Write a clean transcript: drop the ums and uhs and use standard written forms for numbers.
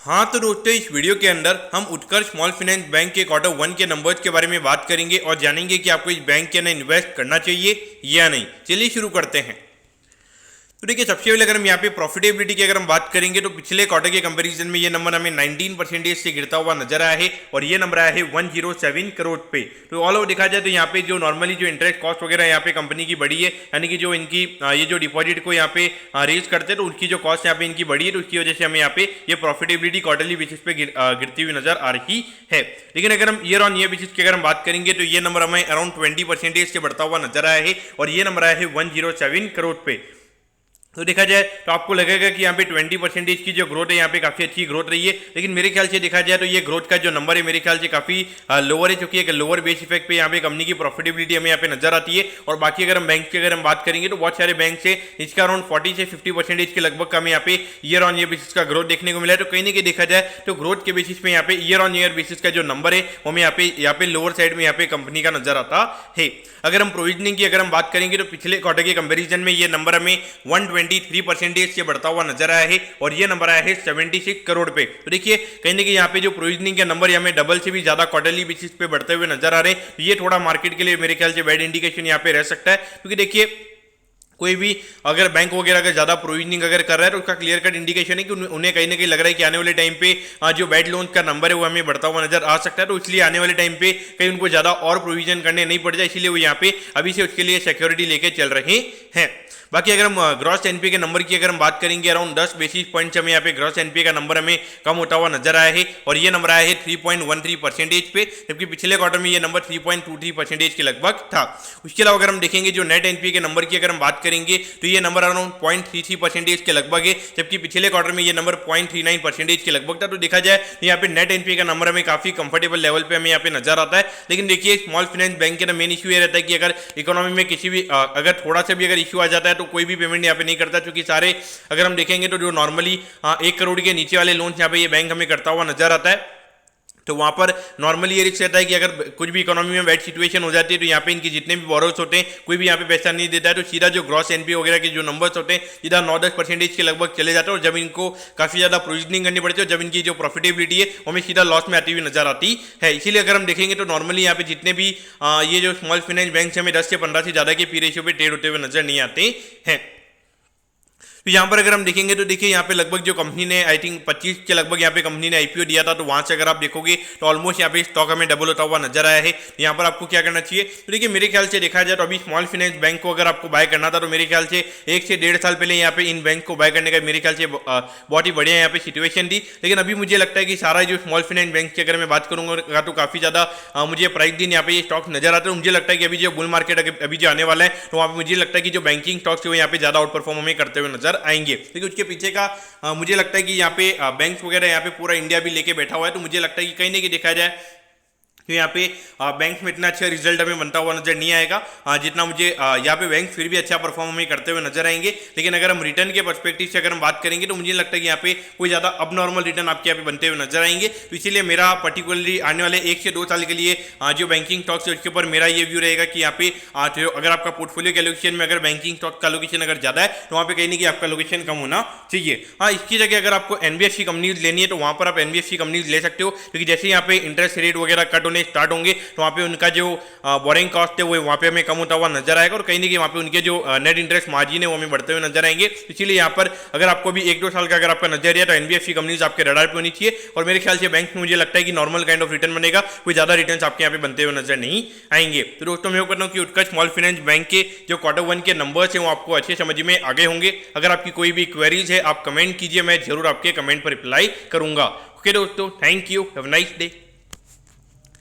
हाँ तो दोस्तों, इस वीडियो के अंदर हम उत्कर्ष स्मॉल फाइनेंस बैंक के क्वार्टर वन के नंबर्स के बारे में बात करेंगे और जानेंगे कि आपको इस बैंक के अंदर इन्वेस्ट करना चाहिए या नहीं। चलिए शुरू करते हैं। तो देखिए, सबसे पहले अगर हम यहाँ पे प्रॉफिटेबिलिटी की अगर हम बात करेंगे तो पिछले क्वार्टर के कंपैरिजन में ये नंबर हमें 19% से गिरता हुआ नजर आया है और ये नंबर आया है 107 करोड़ पे। तो ऑल ओवर देखा जाए तो यहाँ पे जो नॉर्मली जो इंटरेस्ट कॉस्ट वगैरह यहाँ पे कंपनी की बढ़ी है, यानी कि जो इनकी ये जो डिपॉजिट को यहाँ पे रेज करते हैं तो उनकी जो कॉस्ट यहाँ पे इनकी बढ़ी है, तो उसकी वजह से हमें यहाँ पे ये प्रॉफिटेबिलिटी क्वार्टरली बेसिस पे गिरती हुई नजर आ रही है। लेकिन अगर हम ईयर ऑन ईयर बेसिस की अगर हम बात करेंगे तो ये नंबर हमें अराउंड 20% से बढ़ता हुआ नजर आया है और ये नंबर आया है 107 करोड़ पे। तो देखा जाए तो आपको लगेगा कि यहाँ पे 20% की जो ग्रोथ है यहाँ पे काफी अच्छी ग्रोथ रही है, लेकिन मेरे ख्याल से देखा जाए तो ये ग्रोथ का जो नंबर है मेरे ख्याल से काफी लोअर है, क्योंकि एक लोअर बेस इफेक्ट पे यहाँ पे कंपनी की प्रॉफिटेबिलिटी हमें यहाँ पे नजर आती है। और बाकी अगर हम बैंक की अगर हम बात करेंगे तो बहुत सारे बैंक से इसका अराउंड 40 से 50% के लगभग हमें यहाँ पे ईयर ऑन ईयर बेसिस का ग्रोथ देखने को मिला है। तो कहीं ना कहीं देखा जाए तो ग्रोथ के बेसिस पे यहाँ पे ईयर ऑन ईयर बेसिस का जो नंबर है वो हमें यहाँ पे लोअर साइड में यहाँ पे कंपनी का नजर आता है। अगर हम प्रोविजनिंग की अगर हम बात करेंगे तो पिछले क्वार्टर के कंपेरिजन में ये नंबर हमें 123% से बढ़ता हुआ नजर आया है और ये नंबर आया है 76 करोड़ पे। तो देखिए, कहीं ना कहीं यहाँ पे जो प्रोविजनिंग के नंबर हमें डबल से भी ज्यादा क्वार्टरली बेसिस पे बढ़ते हुए नजर आ रहे हैं। तो ये थोड़ा मार्केट के लिए मेरे ख्याल से बैड इंडिकेशन यहाँ पे रह सकता है, क्योंकि देखिए कोई भी अगर बैंक वगैरह अगर ज्यादा प्रोविजनिंग अगर कर रहा है तो उसका क्लियर कट इंडिकेशन है कि उन्हें कहीं ना कहीं लग रहा है कि आने वाले टाइम पे जो बैड लोन का नंबर है वो हमें बढ़ता हुआ नजर आ सकता है। तो इसलिए आने वाले टाइम पे कहीं उनको ज्यादा और प्रोविजन करने नहीं पड़ जाए, इसीलिए वो यहाँ पे अभी से उसके लिए सिक्योरिटी लेके चल रहे हैं। बाकी अगर हम ग्रॉस एनपीए के नंबर की अगर हम बात करेंगे, अराउंड 10 बेसिस पॉइंट हमें यहाँ पे ग्रॉस एनपीए का नंबर हमें कम होता हुआ नजर आया है और ये नंबर आया है 3.13% पे, जबकि पिछले क्वार्टर में ये नंबर 3.23% के लगभग था। उसके अलावा अगर हम देखेंगे जो नेट एनपीए के नंबर की अगर हम बात करेंगे तो ये नंबर अराउंड 0.33% के लगभग है, जबकि पिछले क्वार्टर में ये नंबर 0.39% के लगभग था। तो देखा जाए तो यहाँ पे नेट एनपीए का नंबर हमें काफी कंफर्टेबल लेवल पे हमें यहाँ पे नजर आता है। लेकिन देखिए, स्मॉल फाइनेंस बैंक के मेन इशू ये रहता है कि अगर इकोनॉमी में किसी भी अगर थोड़ा सा भी अगर इशू आ जाता है तो कोई भी पेमेंट यहाँ पे नहीं करता, क्योंकि सारे अगर हम देखेंगे तो जो नॉर्मली 1 करोड़ के नीचे वाले लोन यहाँ पे ये बैंक हमें करता हुआ नजर आता है। तो वहां पर नॉर्मली ये रिस्क रहता है कि अगर कुछ भी इकोनॉमी में बैड सिचुएशन हो जाती है तो यहाँ पे इनके जितने भी बोरोवर्स होते हैं कोई भी यहाँ पे पैसा नहीं देता है, तो सीधा जो ग्रॉस एनपीए वगैरह के जो नंबर्स होते हैं सीधा 9-10% के लगभग चले जाते हैं और जब इनको काफी ज्यादा प्रोविजनिंग करनी पड़ती है और जब इनकी जो प्रॉफिटेबिलिटी है वो हमें सीधा लॉस में आती हुई नजर आती है। इसीलिए अगर हम देखेंगे तो नॉर्मली यहाँ पे जितने भी ये जो स्मॉल फाइनेंस बैंक हमें 10 से 15 से ज्यादा के पी रेशियो पे ट्रेड होते हुए नजर नहीं आते हैं। तो यहाँ पर अगर हम देखेंगे तो देखिए यहाँ पे लगभग जो कंपनी ने आई थिंक 25 के लगभग यहाँ पे कंपनी ने आईपीओ दिया था, तो वहां से अगर आप देखोगे तो ऑलमोस्ट यहाँ पे स्टॉक हमें डबल होता हुआ नजर आया है। यहाँ पर आपको क्या करना चाहिए, तो देखिए मेरे ख्याल से देखा जाए तो अभी स्मॉल फाइनेंस बैंक को अगर आपको बाय करना था तो मेरे ख्याल से 1 से 1.5 साल पहले यहाँ पे इन बैंक को बाय करने का मेरे ख्याल से बहुत ही बढ़िया यहाँ पे सिचुएशन थी। लेकिन अभी मुझे लगता है कि सारा जो स्मॉल फाइनेंस बैंक की अगर मैं बात करूंगा तो काफी ज्यादा मुझे प्राइस दिन यहाँ पे ये स्टॉक नजर आते हैं। मुझे लगता है कि अभी जो बुल मार्केट अभी जो आने वाला है तो वहाँ पे मुझे लगता है कि जो बैंकिंग स्टॉक्स है वो यहाँ पे ज्यादा आउट परफॉर्म हमें करते हुए नजर आएंगे। लेकिन उसके पीछे का मुझे लगता है कि यहाँ पे बैंक्स वगैरह यहाँ पे पूरा इंडिया भी लेके बैठा हुआ है, तो मुझे लगता है कि कहीं ना कहीं देखा जाए तो यहाँ पे बैंक में इतना अच्छा रिजल्ट हमें बनता हुआ नजर नहीं आएगा जितना मुझे यहाँ पे बैंक फिर भी अच्छा परफॉर्म हमें करते हुए नजर आएंगे। लेकिन अगर हम रिटर्न के पर्सपेक्टिव से अगर हम बात करेंगे तो मुझे लगता है कि यहाँ पे कोई ज़्यादा अब नॉर्मल रिटर्न आपके यहाँ पे बनते हुए नजर आएंगे। तो इसीलिए मेरा पर्टिकुलरली आने वाले 1 से 2 साल के लिए जो बैंकिंग स्टॉक्स है उसके ऊपर मेरा ये व्यू रहेगा कि यहाँ पे जो अगर आपका पोर्टफोलियो के एलोकेशन में अगर बैंकिंग स्टॉक का एलोकेशन अगर ज़्यादा है तो वहाँ पे कहीं ना कहीं आपका एलोकेशन कम होना चाहिए। हाँ, इसकी जगह अगर आपको एनबीएफसी कंपनीज लेनी है तो वहाँ पर आप एनबीएफसी कंपनीज ले सकते हो, क्योंकि जैसे यहाँ पे इंटरेस्ट रेट वगैरह कट होने स्टार्ट होंगे तो वहाँ पे उनका जो बोरिंग कॉस्ट है वो वहाँ पे हमें कम होता हुआ नजर आएगा और कहीं ना कहीं वहाँ पे उनके जो नेट इंटरेस्ट मार्जिन है वो हमें बढ़ते हुए नजर आएंगे। इसीलिए यहाँ पर अगर आपको भी 1-2 साल का अगर आपका नजरिया तो एनबीएफसी कंपनीज आपके रडार पे होनी चाहिए और मेरे ख्याल से बैंक में मुझे लगता है कि नॉर्मल काइंड ऑफ रिटर्न बनेगा, कोई ज्यादा रिटर्न आपके यहाँ पे बनते हुए नजर नहीं आएंगे। तो दोस्तों मैं करता हूँ कि उत्कर्ष स्मॉल फाइनेंस बैंक के जो क्वार्टर 1 के नंबर्स हैं वो आपको अच्छे समझ में आगे होंगे। अगर आपकी कोई भी क्वेरीज है आप कमेंट कीजिए, मैं जरूर आपके कमेंट पर रिप्लाई करूंगा। ओके दोस्तों, thank you, have a nice day.